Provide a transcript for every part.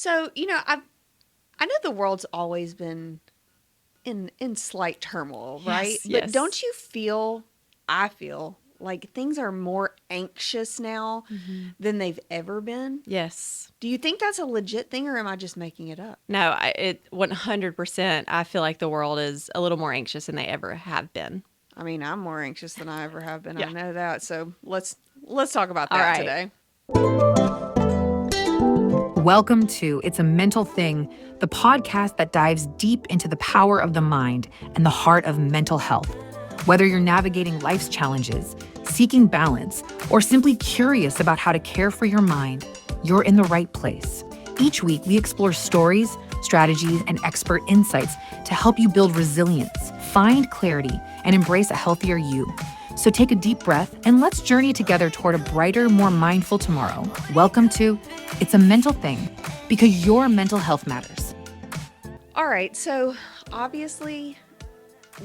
So, I know the world's always been in slight turmoil, right? Yes, But yes. don't you feel, I feel like things are more anxious now than they've ever been? Yes. Do you think that's a legit thing or am I just making it up? No, it 100%. I feel like the world is a little more anxious than they ever have been. I mean, I'm more anxious than I ever have been. I Yeah. know that. So, let's talk about All that right. today. Welcome to It's a Mental Thing, the podcast that dives deep into the power of the mind and the heart of mental health. Whether you're navigating life's challenges, seeking balance, or simply curious about how to care for your mind, you're in the right place. Each week, we explore stories, strategies, and expert insights to help you build resilience, find clarity, and embrace a healthier you. So take a deep breath and let's journey together toward a brighter, more mindful tomorrow. Welcome to It's a Mental Thing, because your mental health matters. All right. So, obviously,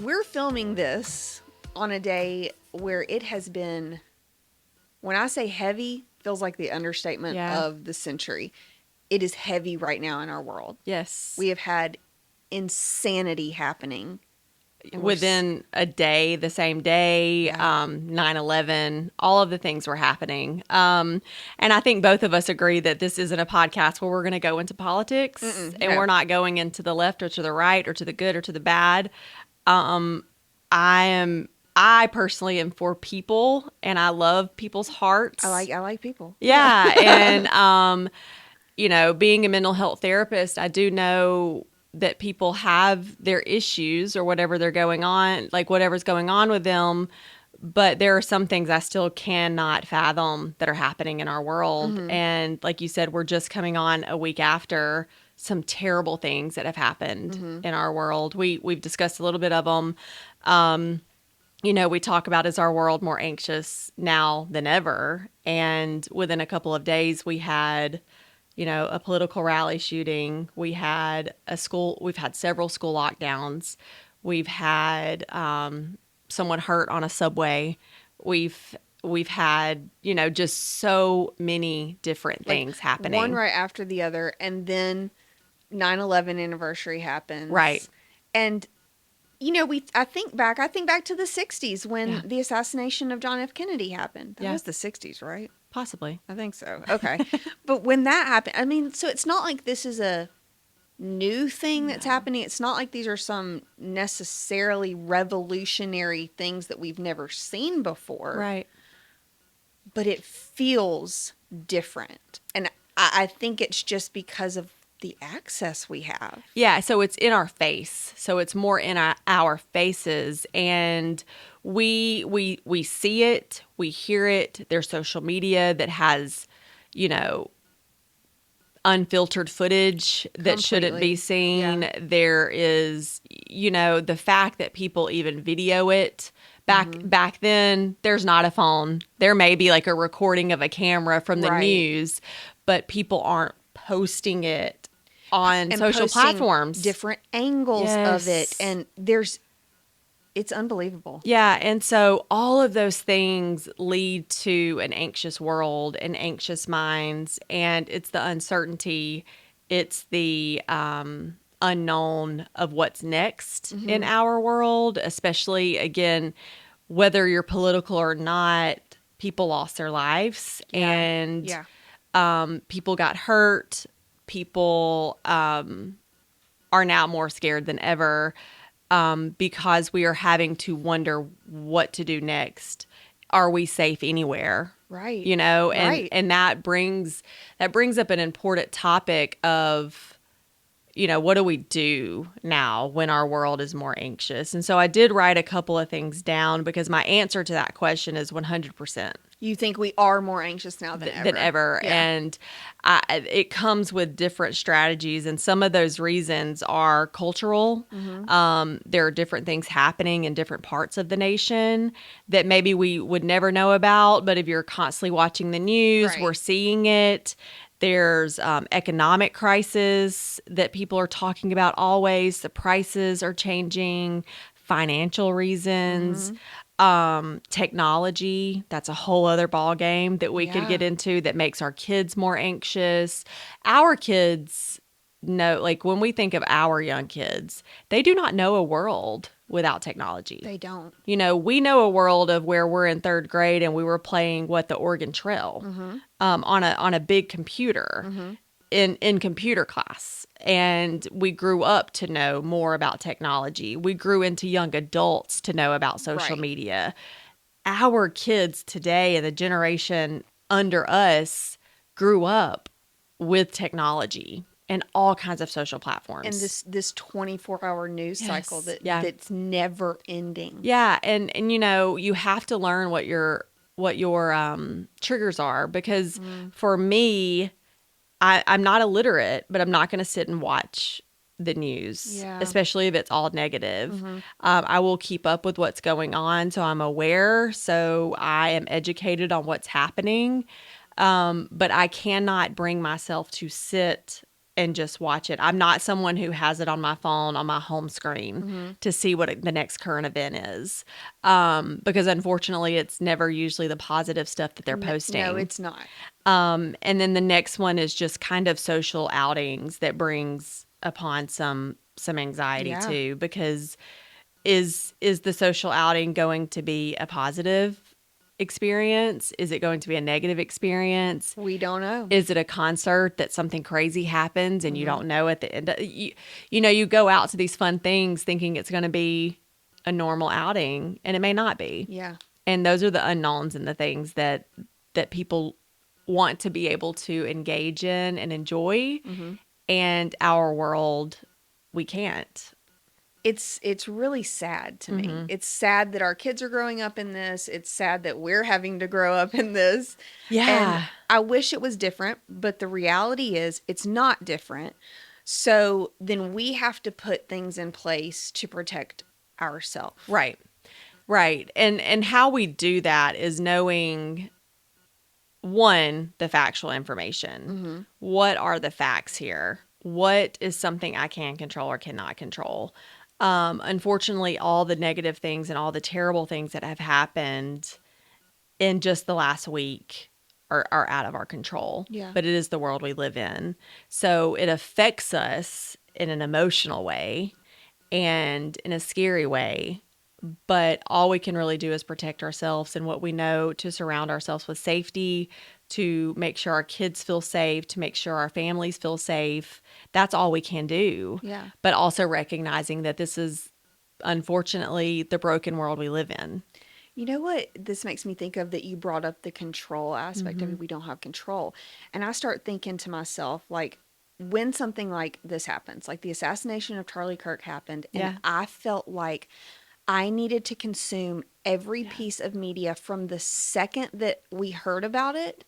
we're filming this on a day where it has been, when I say heavy, feels like the understatement Yeah. of the century. It is heavy right now in our world. Yes. We have had insanity happening. And we're Within a day, the same day, Yeah. 9/11, all of the things were happening. And I think both of us agree that this isn't a podcast where we're going to go into politics, and no. we're not going into the left or to the right or to the good or to the bad. I personally am for people, and I love people's hearts. I like people. Yeah. And, being a mental health therapist, I do know that people have their issues or whatever they're going on, like whatever's going on with them. But there are some things I still cannot fathom that are happening in our world. And like you said, we're just coming on a week after some terrible things that have happened in our world. We've discussed a little bit of them. We talk about, is our world more anxious now than ever? And within a couple of days, we had, a political rally shooting. We've had several school lockdowns. We've had someone hurt on a subway. We've had, just so many different things happening. One right after the other. And then 9/11 anniversary happens. Right. And I think back to the 60s when the assassination of John F. Kennedy happened. That was the 60s, right? Possibly. I think so. Okay. But when that happened, I mean, so it's not like this is a new thing that's happening. It's not like these are some necessarily revolutionary things that we've never seen before. Right. But it feels different. And I think it's just because of the access we have. Yeah, so it's in our face. So it's more in our faces, and we see it, we hear it. There's social media that has, unfiltered footage that shouldn't be seen. Yeah. There is, the fact that people even video it. Back then, there's not a phone. There may be like a recording of a camera from the news, but people aren't posting it on and social platforms. Different angles of it. And it's unbelievable. Yeah. And so all of those things lead to an anxious world and anxious minds. And it's the uncertainty. It's the unknown of what's next in our world, especially, again, whether you're political or not. People lost their lives and people got hurt. People are now more scared than ever because we are having to wonder what to do next. Are we safe anywhere? Right. And that brings up an important topic of, what do we do now when our world is more anxious? And so I did write a couple of things down because my answer to that question is 100%. You think we are more anxious now than ever. Yeah. And it comes with different strategies. And some of those reasons are cultural. There are different things happening in different parts of the nation that maybe we would never know about. But if you're constantly watching the news, we're seeing it. There's economic crisis that people are talking about always. The prices are changing, financial reasons. Technology, that's a whole other ball game that we could Yeah. get into that makes our kids more anxious. Our kids know, like when we think of our young kids, they do not know a world without technology. They don't. You know, we know a world of where we're in third grade and we were playing the Oregon Trail on a big computer in computer class, and we grew up to know more about technology. We grew into young adults to know about social Right. media. Our kids today and the generation under us grew up with technology and all kinds of social platforms. And this 24-hour news cycle Yes. Yeah. that's never ending. Yeah, and you know, you have to learn what your triggers are, because for me, I'm not illiterate, but I'm not going to sit and watch the news, Yeah. especially if it's all negative. I will keep up with what's going on, so I'm aware, so I am educated on what's happening. But I cannot bring myself to sit and just watch it. I'm not someone who has it on my phone on my home screen to see what the next current event is, because unfortunately, it's never usually the positive stuff that they're posting. No, it's not. And then the next one is just kind of social outings that brings upon some anxiety Yeah. too, because is the social outing going to be a positive experience? Is it going to be a negative experience? We don't know. Is it a concert that something crazy happens and you don't know at the end? You know, you go out to these fun things thinking it's going to be a normal outing, and it may not be. Yeah. And those are the unknowns and the things that people want to be able to engage in and enjoy. And our world, we can't. It's really sad to me. It's sad that our kids are growing up in this. It's sad that we're having to grow up in this. Yeah. And I wish it was different, but the reality is it's not different. So then we have to put things in place to protect ourselves. Right. Right. And how we do that is knowing, one, the factual information. What are the facts here? What is something I can control or cannot control? Unfortunately, all the negative things and all the terrible things that have happened in just the last week are out of our control. Yeah. But it is the world we live in. So it affects us in an emotional way and in a scary way. But all we can really do is protect ourselves and what we know, to surround ourselves with safety, to make sure our kids feel safe, to make sure our families feel safe. That's all we can do. Yeah. But also recognizing that this is, unfortunately, the broken world we live in. You know what this makes me think of, that you brought up the control aspect of it. We don't have control. And I start thinking to myself, like, when something like this happens, like the assassination of Charlie Kirk happened, and Yeah. I felt like I needed to consume every piece of media from the second that we heard about it.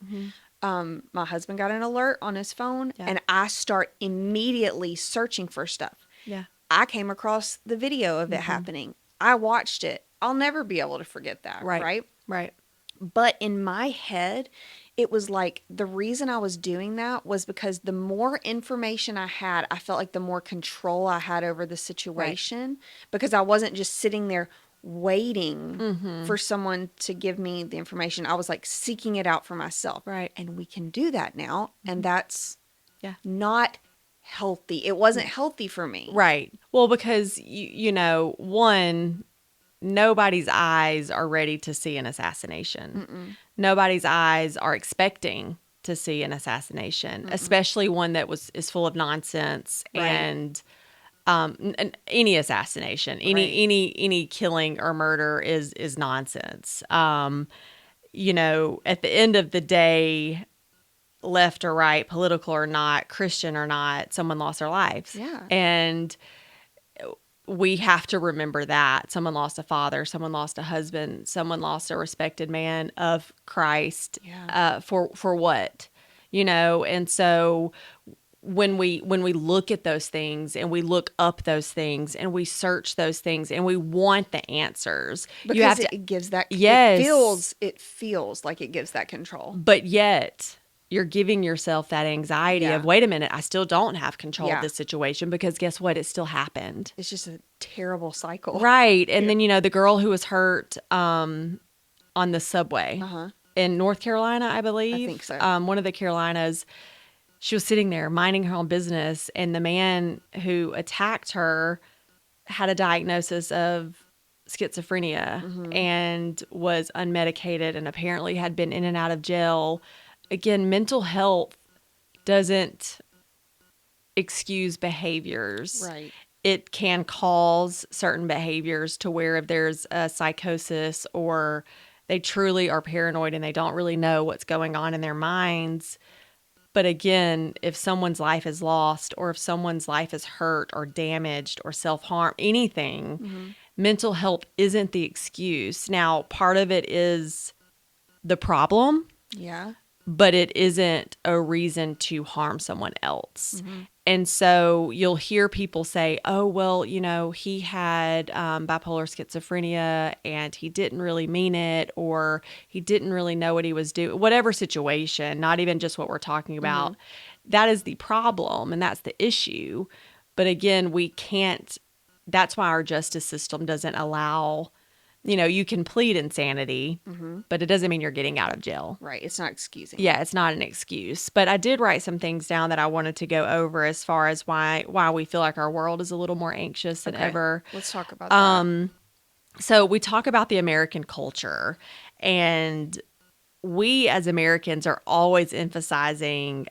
My husband got an alert on his phone, Yeah. and I start immediately searching for stuff. Yeah. I came across the video of it happening. I watched it. I'll never be able to forget that, right? Right. But in my head, it was like the reason I was doing that was because the more information I had, I felt like the more control I had over the situation, because I wasn't just sitting there waiting for someone to give me the information. I was like seeking it out for myself. Right. And we can do that now. And that's Yeah. not healthy. It wasn't healthy for me. Right. Well, because, you know, one, nobody's eyes are ready to see an assassination. Nobody's eyes are expecting to see an assassination, especially one that is full of nonsense. Right. And any assassination, any killing or murder is nonsense. You know, at the end of the day, left or right, political or not, Christian or not, someone lost their lives. Yeah. And we have to remember that someone lost a father, someone lost a husband, someone lost a respected man of Christ. Yeah. For what, you know? And so when we look at those things and we look up those things and we search those things and we want the answers, Because you have to. it gives that, Yes. it feels like it gives that control. But yet, you're giving yourself that anxiety Yeah. of, wait a minute, I still don't have control Yeah. of this situation, because guess what? It still happened. It's just a terrible cycle. Right. And then, the girl who was hurt on the subway Uh-huh. in North Carolina, I believe. think so. One of the Carolinas, she was sitting there minding her own business, and the man who attacked her had a diagnosis of schizophrenia and was unmedicated, and apparently had been in and out of jail. Again, mental health doesn't excuse behaviors. Right. It can cause certain behaviors to where if there's a psychosis or they truly are paranoid and they don't really know what's going on in their minds. But again, if someone's life is lost, or if someone's life is hurt or damaged or self-harm, anything, mental health isn't the excuse. Now, part of it is the problem, Yeah. but it isn't a reason to harm someone else. And so you'll hear people say, oh, well, he had bipolar schizophrenia and he didn't really mean it, or he didn't really know what he was doing, whatever situation, not even just what we're talking about. That is the problem, and that's the issue. But again, we can't, that's why our justice system doesn't allow, you can plead insanity, but it doesn't mean you're getting out of jail. Right. It's not excusing. Yeah, it's not an excuse. But I did write some things down that I wanted to go over as far as why we feel like our world is a little more anxious than Okay. ever. Let's talk about that. So we talk about the American culture, and we as Americans are always emphasizing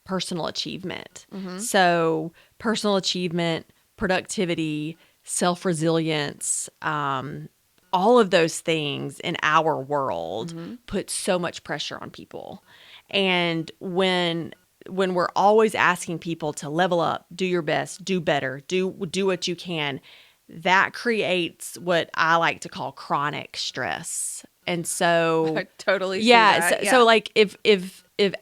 personal achievement. So personal achievement, productivity, self-resilience, all of those things in our world put so much pressure on people. And when we're always asking people to level up, do your best, do better, do what you can, that creates what I like to call chronic stress. And so I totally see yeah, that. so like if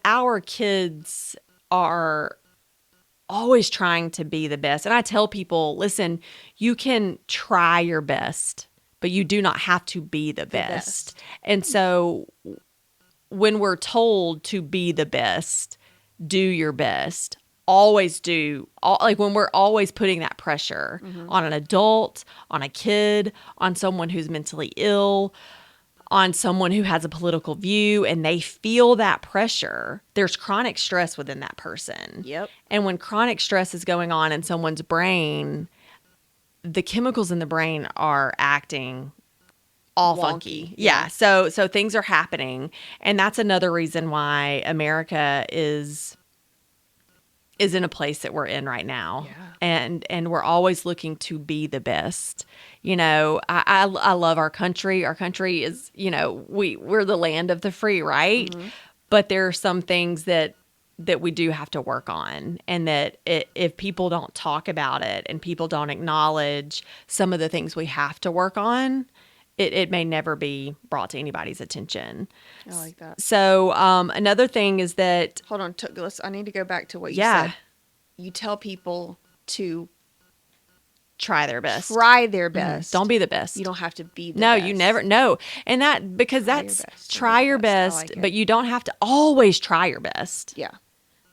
our kids are always trying to be the best, and I tell people, listen, you can try your best, but you do not have to be the best. And so when we're told to be the best, do your best, always do, like when we're always putting that pressure on an adult, on a kid, on someone who's mentally ill, on someone who has a political view, and they feel that pressure, there's chronic stress within that person. Yep. And when chronic stress is going on in someone's brain, the chemicals in the brain are acting all Wonky. funky. Yeah. So things are happening. And that's another reason why America is in a place that we're in right now. Yeah. And we're always looking to be the best. I love our country. Our country is, we're the land of the free, right? But there are some things that we do have to work on, and that if people don't talk about it and people don't acknowledge some of the things we have to work on, it may never be brought to anybody's attention. I like that. So another thing is that, Hold on. I need to go back to what you Yeah. said. You tell people to try their best. try their best. Don't be the best. You don't have to be the No, best. you never. No. And that, because Try your that's best. try your I best, like it. but you don't have to always try your best. Yeah.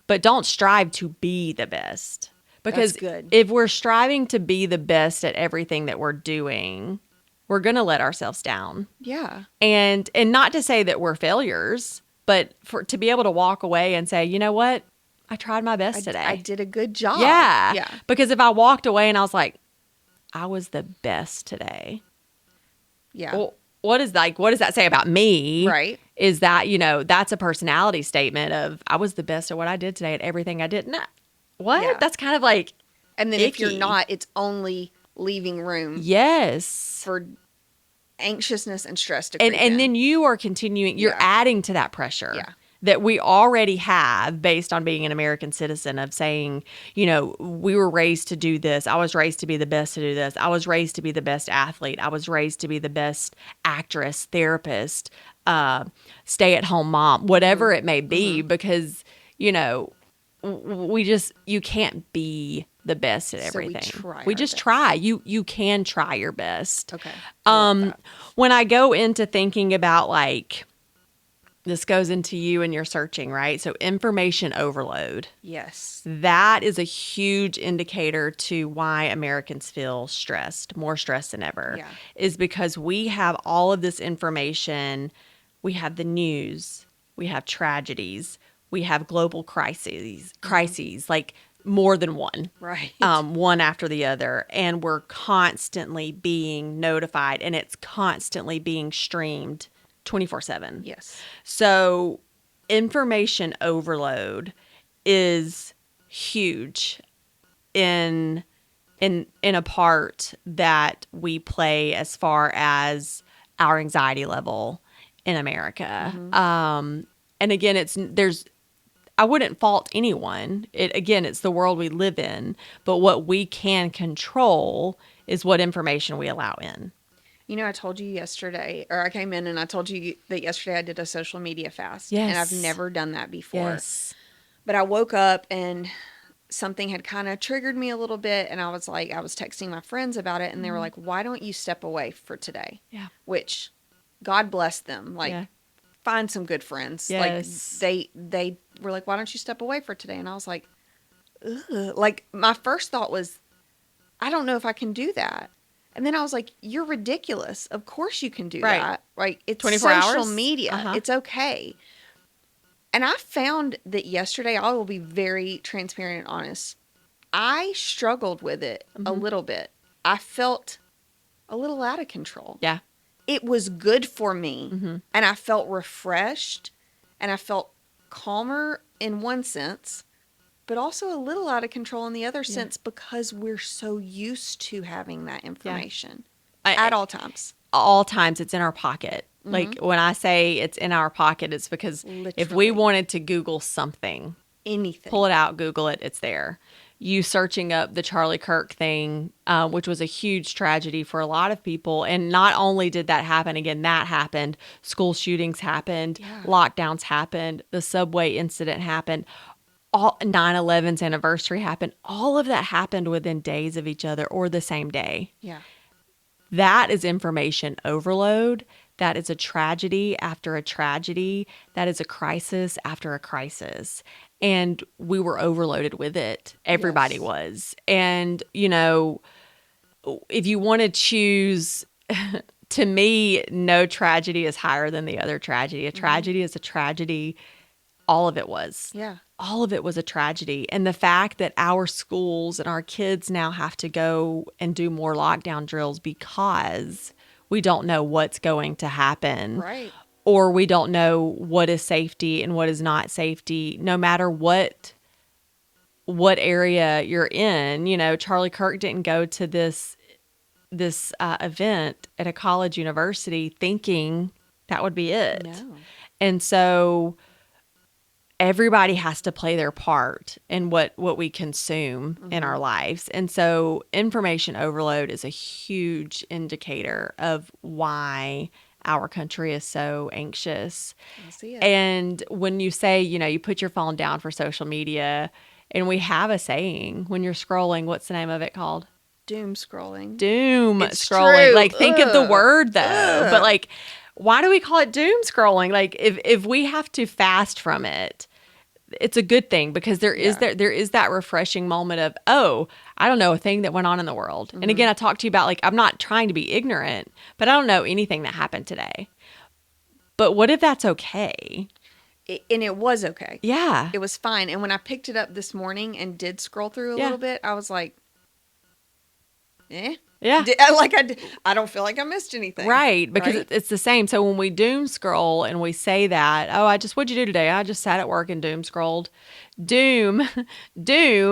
But don't strive to be the best. Because good. if we're striving to be the best at everything that we're doing, we're going to let ourselves down. Yeah. And not to say that we're failures, but to be able to walk away and say, you know what? I tried my best today. I did a good job. Yeah. Yeah. Because if I walked away and I was like, I was the best today. Yeah. Well, what does that say about me? Right. Is that, that's a personality statement of, I was the best at what I did today at everything I did. No. What? Yeah. That's kind of like, And then if you're icky. not, it's only leaving room yes. for anxiousness and stress to creep in. And then you are continuing, you're Yeah. adding to that pressure. Yeah. That we already have based on being an American citizen, of saying, we were raised to do this. I was raised to be the best to do this. I was raised to be the best athlete. I was raised to be the best actress, therapist, stay-at-home mom, whatever it may be, because, you can't be the best at So we everything. try We our just best. try. You can try your best. Okay. I love that. When I go into thinking about, like, this goes into you and your searching, right? So information overload. Yes. That is a huge indicator to why Americans feel stressed, more stressed than ever, Yeah. is because we have all of this information. We have the news, we have tragedies, we have global crises, like more than one, Right. one after the other. And we're constantly being notified, and it's constantly being streamed 24/7. Yes. So information overload is huge in a part that we play as far as our anxiety level in America. And again, I wouldn't fault anyone. It's the world we live in, but what we can control is what information we allow in. You know, I told you yesterday, or I came in and I told you that yesterday I did a social media fast. Yes. And I've never done that before. Yes. But I woke up and something had kind of triggered me a little bit. And I was texting my friends about it. And they were like, why don't you step away for today? Yeah. Which, God bless them. Like, Yeah. find some good friends. Yes. Like, they were like, why don't you step away for today? And I was like, ugh. Like, my first thought was, I don't know if I can do that. And then I was like, you're ridiculous. Of course you can do Right. that. Right? It's 24 social hours? media. Uh-huh. It's okay. And I found that yesterday, I will be very transparent and honest. I struggled with it a little bit. I felt a little out of control. Yeah. It was good for me. And I felt refreshed and I felt calmer in one sense, but also a little out of control in the other sense because we're so used to having that information at all times. All times it's in our pocket. Like when I say it's in our pocket, it's because if we Literally. wanted to Google something, Anything. pull it out, Google it, it's there. You searching up the Charlie Kirk thing, which was a huge tragedy for a lot of people. And not only did that happen, again, that happened, school shootings happened, lockdowns happened, the subway incident happened, all 9/11's anniversary happened. All of that happened within days of each other or the same day. Yeah. That is information overload. That is a tragedy after a tragedy. That is a crisis after a crisis. And we were overloaded with it. Everybody Yes. was. And, you know, if you want to choose, to me, no tragedy is higher than the other tragedy. A tragedy is a tragedy. All of it was. Yeah. All of it was a tragedy. And the fact that our schools and our kids now have to go and do more lockdown drills because we don't know what's going to happen. Right. Or we don't know what is safety and what is not safety, no matter what area you're in. You know, Charlie Kirk didn't go to this event at a college university thinking that would be it. No. And so everybody has to play their part in what we consume in our lives. And so information overload is a huge indicator of why our country is so anxious. I see it. And when you say, you know, you put your phone down for social media, and we have a saying when you're scrolling, what's the name of it called? Doom scrolling. Doom It's scrolling. true. Like, think of the Ugh. word though. Ugh. But like, why do we call it doom scrolling? Like, if we have to fast from it, it's a good thing because there is that refreshing moment of, oh, I don't know a thing that went on in the world. And again, I talked to you about, like, I'm not trying to be ignorant, but I don't know anything that happened today. But what if that's okay? And it was okay. Yeah. It was fine. And when I picked it up this morning and did scroll through a Yeah. little bit, I was like, eh. Yeah. I don't feel like I missed anything. Right, because Right? it's the same. So when we doom scroll and we say that, oh, what'd you do today? I just sat at work and doom scrolled. Doom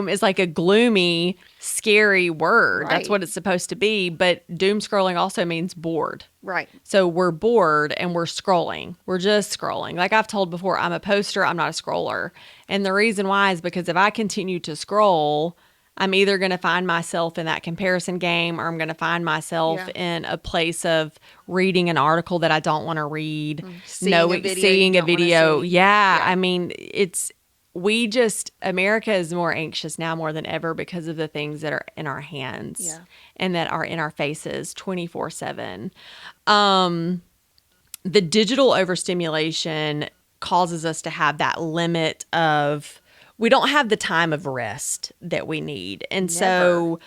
is like a gloomy, scary word. That's Right. what it's supposed to be. But doom scrolling also means bored. Right. So we're bored and we're scrolling. We're just scrolling. Like I've told before, I'm a poster, I'm not a scroller. And the reason why is because if I continue to scroll, I'm either going to find myself in that comparison game or I'm going to find myself Yeah. in a place of reading an article that I don't want to read, Seeing a video seeing you a don't wanna video. see. Yeah. Yeah. I mean, America is more anxious now more than ever because of the things that are in our hands Yeah. and that are in our faces 24/7. The digital overstimulation causes us to have that limit of, we don't have the time of rest that we need. And so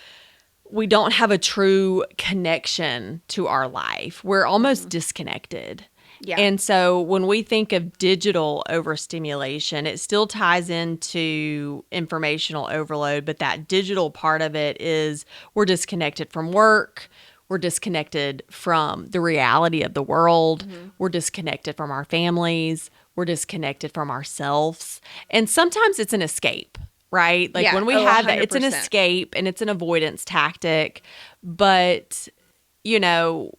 we don't have a true connection to our life. We're almost disconnected. Yeah. And so when we think of digital overstimulation, it still ties into informational overload, but that digital part of it is we're disconnected from work. We're disconnected from the reality of the world. We're disconnected from our families. We're disconnected from ourselves. And sometimes it's an escape, right? Like Yeah. when we Oh, have that, it's an 100%. escape and it's an avoidance tactic. But, you know,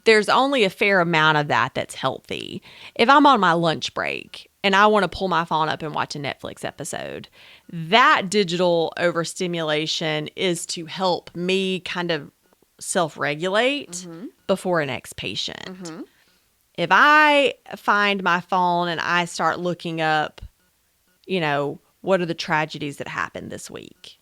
there's only a fair amount of that that's healthy. If I'm on my lunch break and I want to pull my phone up and watch a Netflix episode, that digital overstimulation is to help me kind of self-regulate before a next patient. If I find my phone and I start looking up, you know, what are the tragedies that happened this week?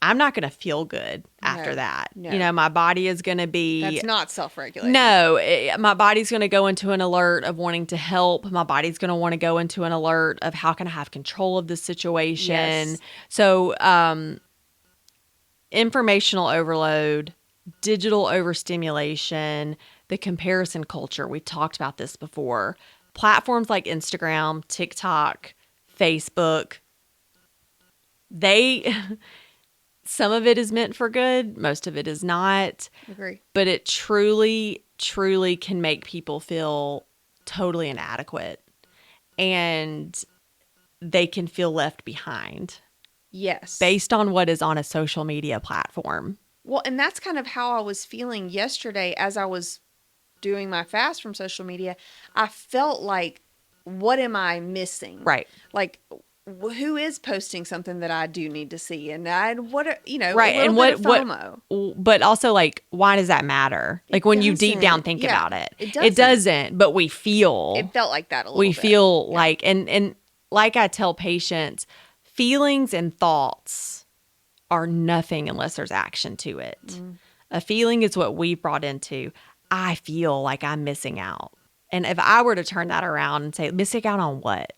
I'm not going to feel good after that. no. You know, my body is going to be... That's not self-regulating. No, my body's going to go into an alert of wanting to help. My body's going to want to go into an alert of how can I have control of the situation. Yes. So, informational overload, digital overstimulation, the comparison culture. We talked about this before. Platforms like Instagram, TikTok, Facebook, they... Some of it is meant for good. Most of it is not. Agree. But it truly, truly can make people feel totally inadequate. And they can feel left behind Yes. based on what is on a social media platform. Well, and that's kind of how I was feeling yesterday as I was doing my fast from social media. I felt like, what am I missing? Right. Like, who is posting something that I do need to see? And what are, Right. a little And bit of FOMO. but also, like, why does that matter? Like, when you deep down doesn't. think Yeah, about it, it doesn't. but we feel. It felt like that a little We bit. feel like, and like I tell patients, feelings and thoughts are nothing unless there's action to it. A feeling is what we brought into. I feel like I'm missing out. And if I were to turn that around and say, missing out on what?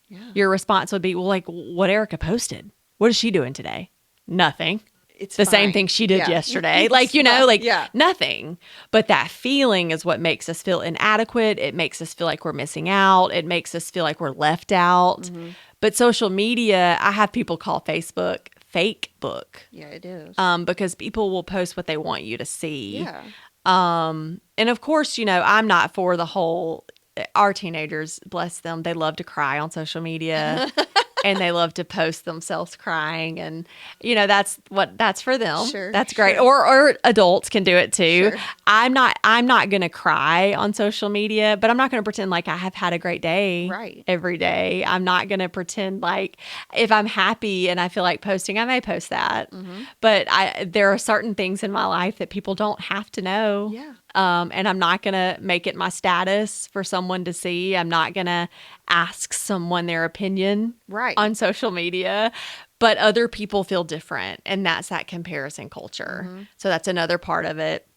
Yeah. Your response would be, well, like what Erica posted. What is she doing today? Nothing. It's The same fine. thing she did Yeah. yesterday. It's Like, fine. like Yeah. nothing. But that feeling is what makes us feel inadequate. It makes us feel like we're missing out. It makes us feel like we're left out. But social media, I have people call Facebook fake book. Yeah, it is. Because people will post what they want you to see. Yeah. And of course, I'm not for the whole, our teenagers, bless them, they love to cry on social media and they love to post themselves crying. And, that's for them. Sure, That's great. sure. Or adults can do it too. Sure. I'm not going to cry on social media, but I'm not going to pretend like I have had a great day Right. every day. I'm not going to pretend like if I'm happy and I feel like posting, I may post that. But there are certain things in my life that people don't have to know. Yeah. And I'm not going to make it my status for someone to see. I'm not going to ask someone their opinion Right. on social media. But other people feel different. And that's that comparison culture. So that's another part of it.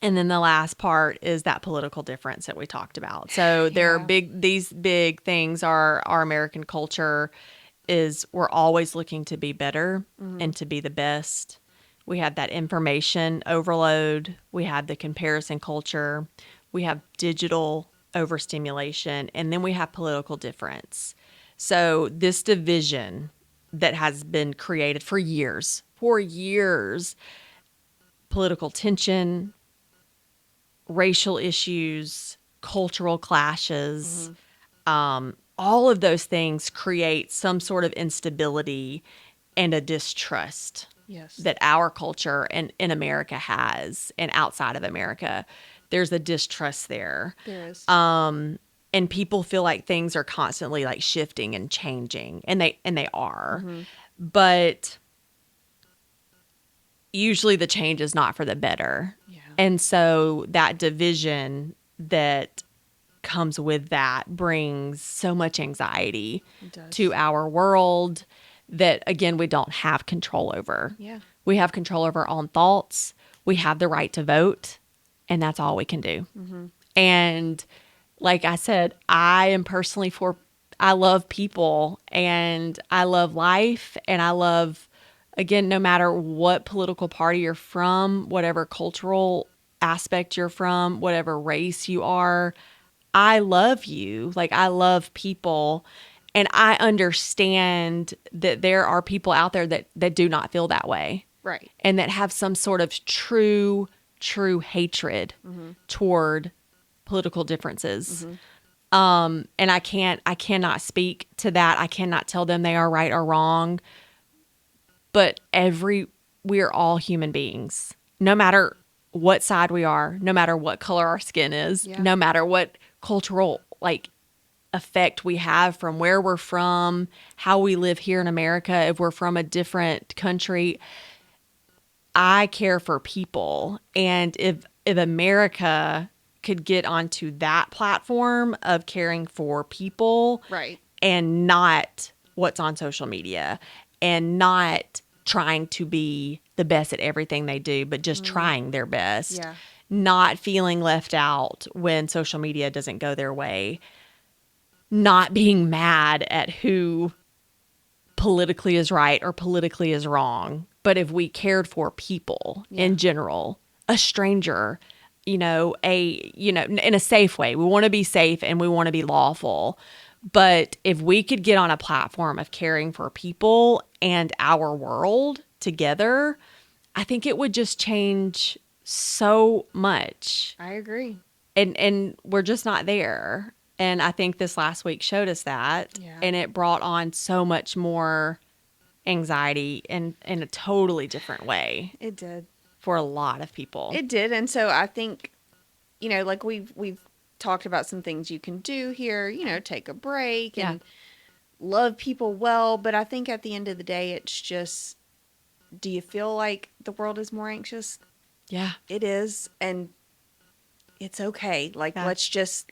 And then the last part is that political difference that we talked about. So there are these big things are our American culture is we're always looking to be better and to be the best. We have that information overload. We have the comparison culture. We have digital overstimulation. And then we have political difference. So this division that has been created for years, political tension, racial issues, cultural clashes, all of those things create some sort of instability and a distrust Yes. that our culture and in America has, and outside of America, there's a distrust there. There is. And people feel like things are constantly like shifting and changing, and they are. But usually the change is not for the better. Yeah. And so that division that comes with that brings so much anxiety It does. to our world that, again, we don't have control over. Yeah. We have control over our own thoughts. We have the right to vote, and that's all we can do. And like I said, I love people and I love life and I love, again, no matter what political party you're from, whatever cultural aspect you're from, whatever race you are, I love you. Like, I love people. And I understand that there are people out there that do not feel that way. Right. And that have some sort of true hatred toward political differences. And I cannot speak to that. I cannot tell them they are right or wrong. But we are all human beings, no matter what side we are, no matter what color our skin is, Yeah. no matter what cultural effect we have from where we're from, how we live here in America, if we're from a different country. I care for people. And if America could get onto that platform of caring for people, Right. and not what's on social media, and not trying to be the best at everything they do, but just trying their best, Yeah. not feeling left out when social media doesn't go their way, not being mad at who politically is right or politically is wrong. But if we cared for people in general, a stranger, in a safe way, we want to be safe and we want to be lawful. But if we could get on a platform of caring for people and our world together, I think it would just change so much. I agree. And we're just not there. And I think this last week showed us that. Yeah. And it brought on so much more anxiety in a totally different way It did. for a lot of people. It did. And so I think, like we've talked about some things you can do here, take a break and love people well. But I think at the end of the day, it's just, do you feel like the world is more anxious? Yeah. It is. And it's okay. Like, Yeah.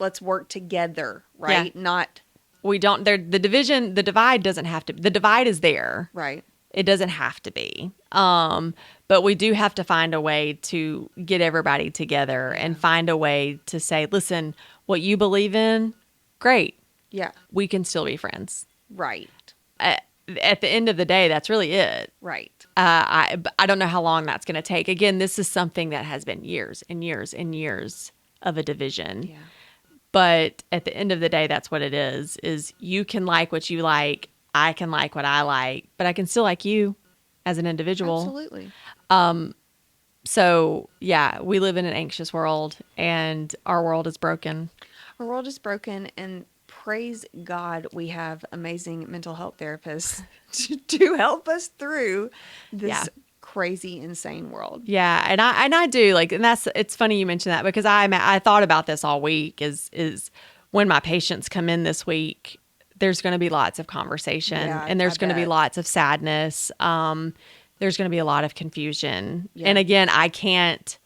let's work together, right? Yeah. Not We don't, the divide doesn't have to, the divide is there. right. It doesn't have to be. But we do have to find a way to get everybody together and find a way to say, listen, what you believe in, great. Yeah. We can still be friends. Right. At the end of the day, that's really it. Right. I don't know how long that's going to take. Again, this is something that has been years and years and years of a division. Yeah. But at the end of the day, that's what it is you can like what you like. I can like what I like, but I can still like you as an individual. Absolutely. So yeah, we live in an anxious world and our world is broken. Our world is broken, and praise God we have amazing mental health therapists to help us through this Yeah. crazy, insane world. Yeah. And I do it's funny you mentioned that because I thought about this all week is when my patients come in this week, there's going to be lots of conversation and there's I going to be bet. lots of sadness. There's going to be a lot of confusion. Yeah. And again, I can't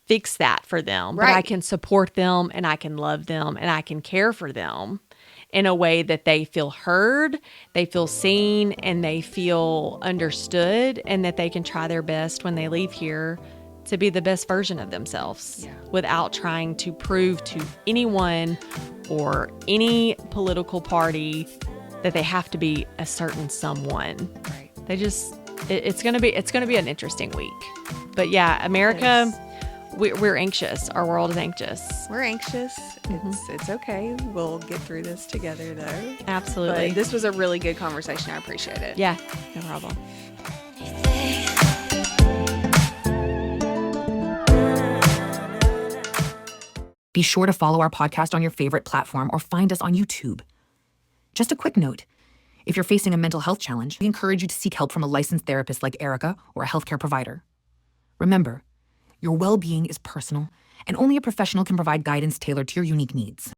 fix that for them, but I Right. can support them and I can love them and I can care for them in a way that they feel heard, they feel seen, and they feel understood, and that they can try their best when they leave here to be the best version of themselves Yeah. without trying to prove to anyone or any political party that they have to be a certain someone. Right. They just it's going to be an interesting week. But yeah, America, we're anxious. Our world is anxious. We're anxious. Mm-hmm. It's okay. We'll get through this together, though. Absolutely. But this was a really good conversation. I appreciate it. Yeah, no problem. Be sure to follow our podcast on your favorite platform or find us on YouTube. Just a quick note. If you're facing a mental health challenge, we encourage you to seek help from a licensed therapist like Erica or a healthcare provider. Remember, your well-being is personal, and only a professional can provide guidance tailored to your unique needs.